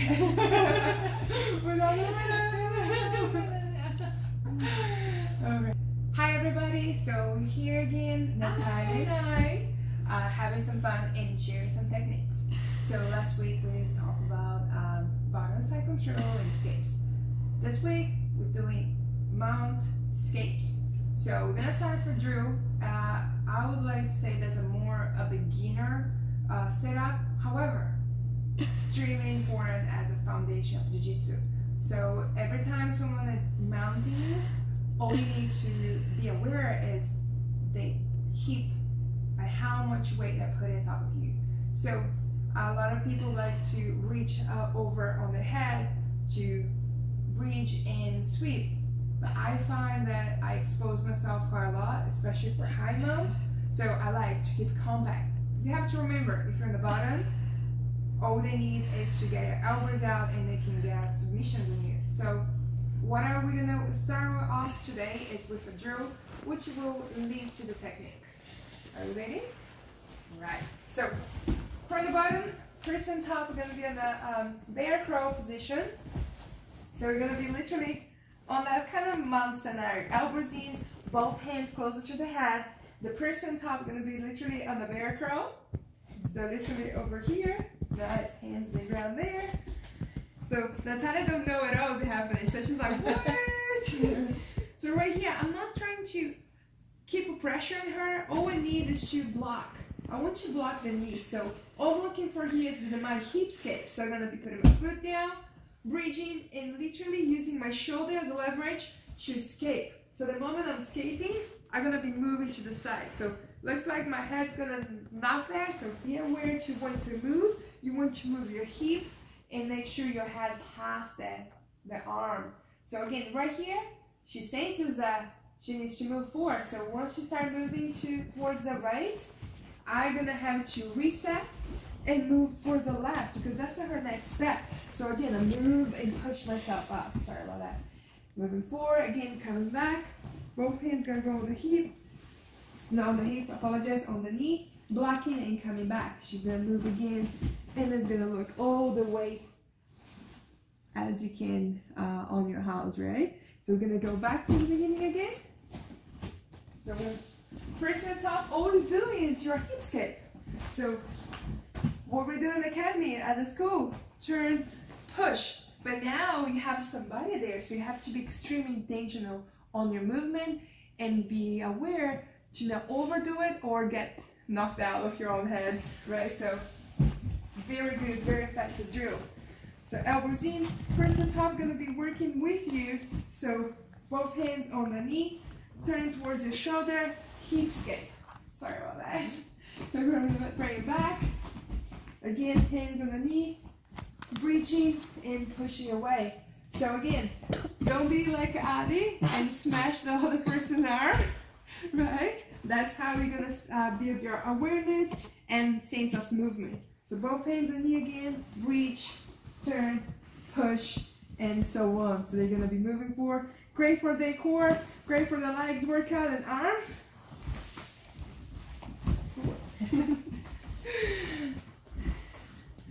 Okay. Hi everybody, so here again, Natalia. Having some fun and sharing some techniques. So last week we talked about bottom side control and escapes. This week we're doing mount escapes. So we're gonna start for drill. I would like to say there's a beginner setup. However, extremely important as a foundation of Jiu Jitsu. So every time someone is mounting you, all you need to be aware is the hip and how much weight they put on top of you. So a lot of people like to reach over on the head to bridge and sweep. But I find that I expose myself quite a lot, especially for high mount. So I like to keep compact. Because you have to remember, if you're in the bottom, all they need is to get your elbows out and they can get submissions on you. So what are we gonna start off today is with a drill, which will lead to the technique. Are you ready? Right. So from the bottom, first on top, we're gonna be in the bear crow position. So we're gonna be literally on that kind of mount scenario, elbows in, both hands closer to the head. The person on top is gonna be literally on the bear crow. So literally over here, nice, hands on the ground there. So Natalia don't know what else is happening, so she's like, what? So right here, I'm not trying to keep a pressure on her. All I need is to block. I want to block the knee. So all I'm looking for here is my hip escape. So I'm gonna be putting my foot down, bridging, and literally using my shoulder as a leverage to escape. So the moment I'm escaping, I'm gonna be moving to the side. So looks like my head's gonna knock there. So be aware to want to move. You want to move your hip and make sure your head past the arm. So again, right here, she senses that she needs to move forward. So once she starts moving towards the right, I'm gonna have to reset and move towards the left because that's her next step. So again, I move and push myself up. Sorry about that. Moving forward, again, coming back. Both hands gonna go on the hip. Not on the hip, apologize, on the knee. Blocking and coming back. She's gonna move again. And it's gonna look all the way as you can on your house, right? So we're gonna go back to the beginning again. So first at the top, all you're doing is your hip escape. So what we do in the academy at the school, turn, push. But now you have somebody there, so you have to be extremely intentional on your movement and be aware to not overdo it or get knocked out of your own head, right? So very good, very effective drill. So elbows in, first on top, gonna be working with you. So both hands on the knee, turning towards your shoulder, hip escape. Sorry about that. So we're gonna bring it back. Again, hands on the knee, bridging and pushing away. So again, don't be like Adi and smash the other person's arm, right? That's how you're gonna build your awareness and sense of movement. So both hands on knee again, reach, turn, push, and so on. So they're gonna be moving forward. Great for the core, great for the legs workout and arms.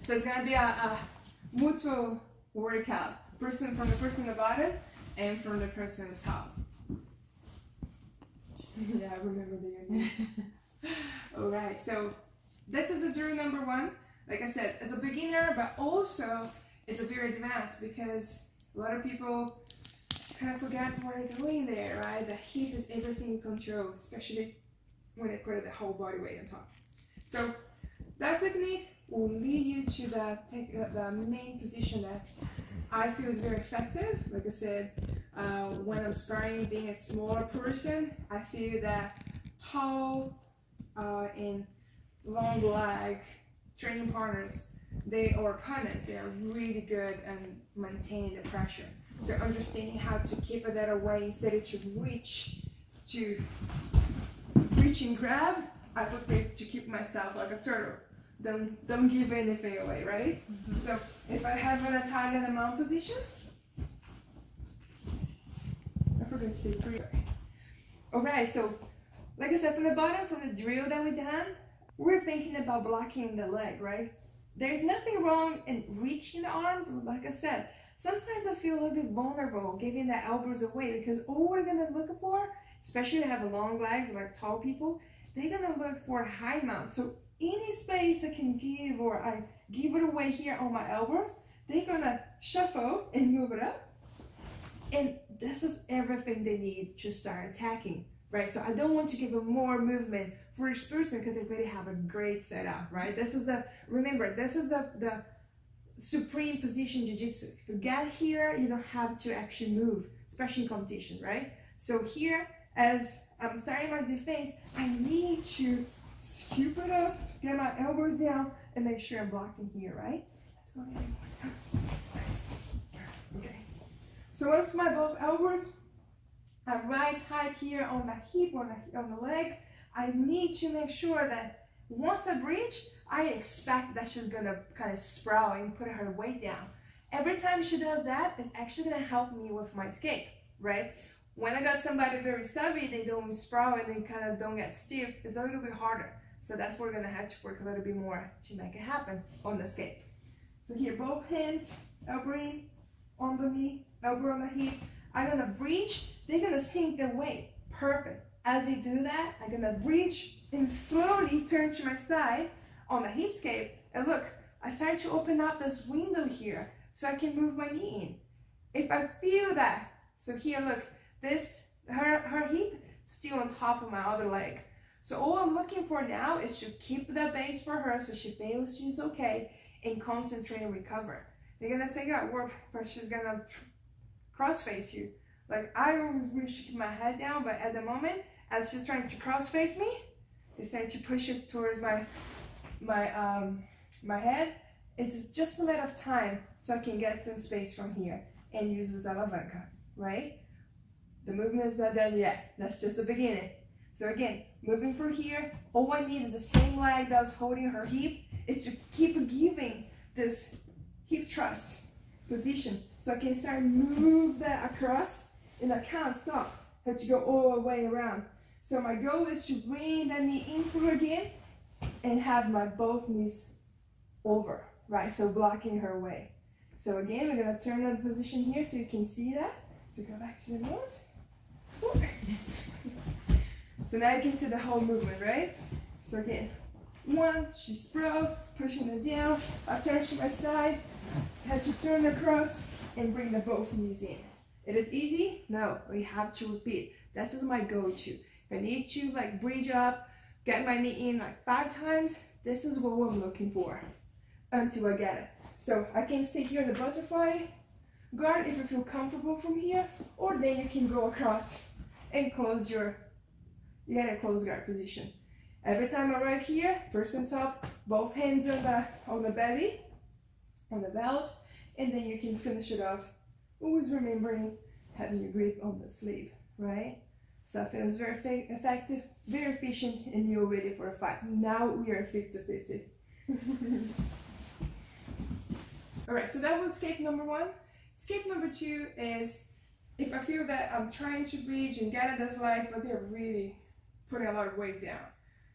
So it's gonna be a mutual workout. From the person on the bottom and from the person on the top. Yeah, I remember the name. Alright, so this is the drill number one. Like I said, it's a beginner, but also it's a very advanced because a lot of people kind of forget what they're doing there, right? The hip is everything you control, especially when they put the whole body weight on top. So that technique will lead you to the main position that I feel is very effective. Like I said, when I'm sparring, being a smaller person, I feel that tall and long leg training partners, or opponents, they are really good at maintaining the pressure. So understanding how to keep it that away instead of to reach and grab, I prefer to keep myself like a turtle. Don't give anything away, right? Mm-hmm. So if I have an Natalia in the mount position, I forgot to say three. Alright, so like I said, from the bottom, from the drill that we done, we're thinking about blocking the leg, right? there's nothing wrong in reaching the arms. Like I said, sometimes I feel a little bit vulnerable giving the elbows away, because all we're gonna look for, especially if they have long legs like tall people, they're gonna look for a high mount. So any space I can give, or I give it away here on my elbows, they're gonna shuffle and move it up. And this is everything they need to start attacking, right? So I don't want to give them more movement for each person because they already have a great setup, right? This is remember, this is the supreme position Jiu-Jitsu. If you get here, you don't have to actually move, especially in competition, right? So here, as I'm starting my defense, I need to scoop it up, get my elbows down, and make sure I'm blocking here, right? Let's go ahead. Nice. Okay. So once my both elbows are right tight here on the hip, on the leg, I need to make sure that once I breach, I expect that she's gonna kind of sprout and put her weight down. Every time she does that, it's actually gonna help me with my escape, right? When I got somebody very savvy, they don't sprout and they kind of don't get stiff, it's a little bit harder. So that's where we're gonna have to work a little bit more to make it happen on the escape. So here, both hands, elbow in, on the knee, elbow on the hip. I'm gonna breach, they're gonna sink their weight. Perfect. As they do that, I'm gonna breach and slowly turn to my side on the hip escape. And look, I start to open up this window here so I can move my knee in. If I feel that, so here, look, this, her hip still on top of my other leg. So all I'm looking for now is to keep the base for her so she feels she's okay and concentrate and recover. They're gonna say, yeah, work, but she's gonna cross face you. Like, I always wish to keep my head down, but at the moment, as she's trying to cross face me, it's trying to push it towards my head. It's just a matter of time so I can get some space from here and use the Zalavanka, right? The movement is not done yet. That's just the beginning. So again, moving from here, all I need is the same leg that was holding her hip, is to keep giving this hip thrust position so I can start move that across, and I can't stop. I have to go all the way around. So my goal is to bring that knee in for her again and have my both knees over, right? So blocking her way. So again, we're gonna turn the position here so you can see that. So go back to the note. So now you can see the whole movement, right? So again, one, she sprout, pushing it down. I turn to my side, have to turn across and bring the both knees in. It is easy? No, we have to repeat. This is my go-to. If I need to like bridge up, get my knee in like 5 times, this is what I'm looking for until I get it. So I can stay here in the butterfly guard if you feel comfortable from here, or then you can go across and close you get a close guard position. Every time I arrive here, person top, both hands on the belly, on the belt, and then you can finish it off. Always remembering having your grip on the sleeve, right? So it feels very effective, very efficient, and you're ready for a fight. Now we are 50-50. All right, so that was escape number 1. Escape number 2 is if I feel that I'm trying to bridge and get at this leg, but they're really putting a lot of weight down.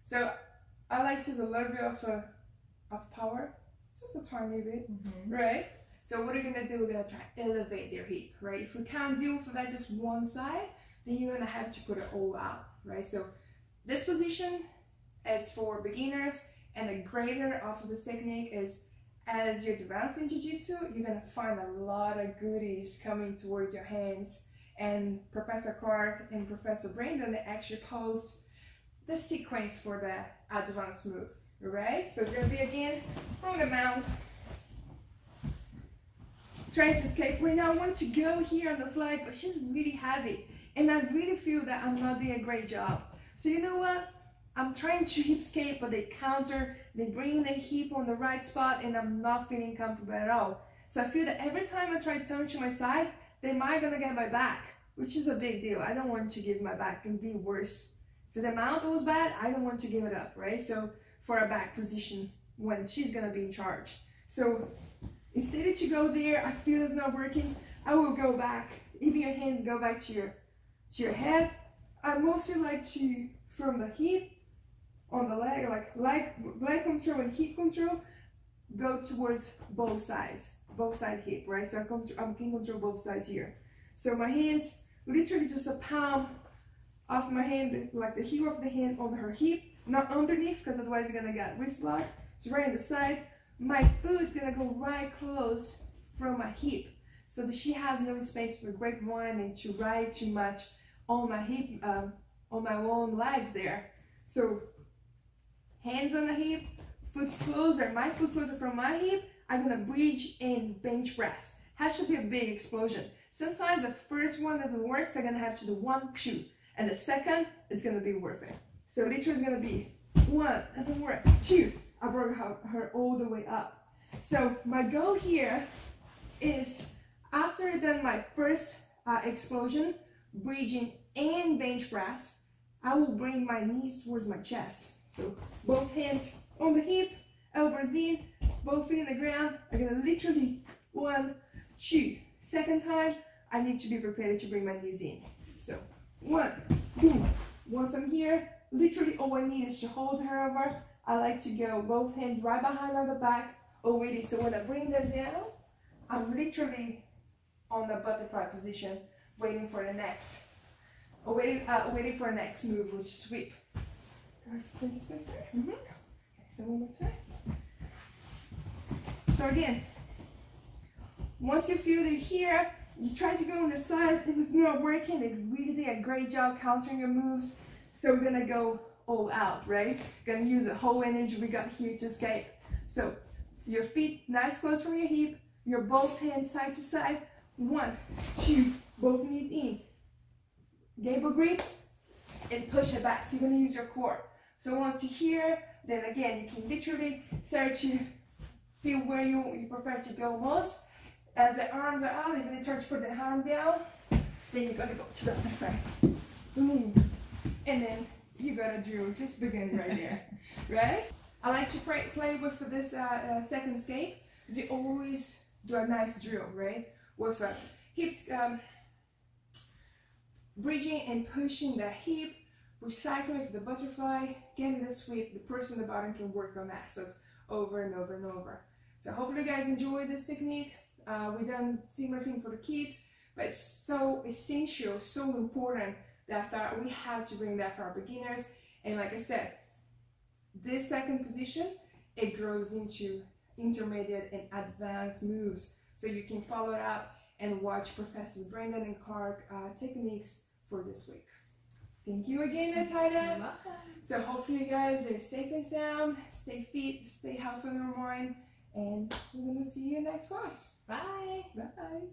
So I like to use a little bit of power, just a tiny bit, right? So what we're gonna do, we're gonna try to elevate their hip, right? If we can't deal with that just one side, then you're gonna have to put it all out, right? So this position, it's for beginners, and the greater of this technique is as you're advancing Jiu-Jitsu, you're gonna find a lot of goodies coming towards your hands. And Professor Clark and Professor Brandon, they actually post the sequence for the advanced move, right? So it's gonna be again from the mount, trying to escape. Right now I want to go here on this leg, but she's really heavy, and I really feel that I'm not doing a great job. So you know what? I'm trying to hip escape, but they counter, they bring their hip on the right spot, and I'm not feeling comfortable at all. So I feel that every time I try to turn to my side, they might gonna get my back, which is a big deal. I don't want to give my back and be worse. If the mount was bad, I don't want to give it up, right? So for a back position when she's gonna be in charge. So instead of to go there, I feel it's not working, I will go back. Even your hands go back to your head. I mostly like to, from the hip, on the leg, like leg control and hip control, go towards both sides, both side hip, right? So I can control both sides here. So my hands, literally just a palm of my hand, like the heel of the hand on her hip, not underneath, because otherwise you're gonna get wrist lock. So right on the side, my foot gonna go right close from my hip, so that she has no space for grapevine and to ride too much on my hip, on my own legs there. So hands on the hip, foot closer, my foot closer from my hip. I'm gonna bridge and bench press. Has to be a big explosion. Sometimes the first one doesn't work, so I'm gonna have to do 1, 2, and the second, it's gonna be worth it. So literally it's gonna be 1, doesn't work, 2, I brought her all the way up. So my goal here is, after I've done my first explosion, bridging and bench press, I will bring my knees towards my chest. So both hands on the hip, elbows in, both feet in the ground. I'm gonna literally 1, 2. Second time, I need to be prepared to bring my knees in. So 1, boom. Once I'm here, literally all I need is to hold her over. I like to go both hands right behind on the back already. So when I bring them down, I'm literally on the butterfly position, waiting for the next, waiting for the next move, which is sweep. Guys, put this space there. Okay, so one more time. So again, once you feel it here, you try to go on the side and it's not working. They really did a great job countering your moves. So we're gonna go all out, right? Gonna use the whole energy we got here to escape. So your feet nice close from your hip, your both hands side to side. 1, 2, both knees in. Gable grip and push it back. So you're gonna use your core. So once you're here, then again, you can literally start to feel where you prefer to go most. As the arms are out, if you try to put the arm down, then you're gonna go to the other side. Boom. And then you gotta drill, just begin right there, right? I like to play with this second escape, because you always do a nice drill, right? With hips, bridging and pushing the hip, recycling with the butterfly, getting the sweep. The person on the bottom can work on that, so it's over and over and over. So hopefully you guys enjoy this technique. We done similar thing for the kids, but it's so essential, so important, that I thought we have to bring that for our beginners. And like I said, this second position, it grows into intermediate and advanced moves. So you can follow it up and watch Professor Brendan and Clark techniques for this week. Thank you again, Natalia. You're welcome. So hopefully you guys are safe and sound, stay fit, stay healthy in your mind, and we're gonna see you next class. Bye. Bye.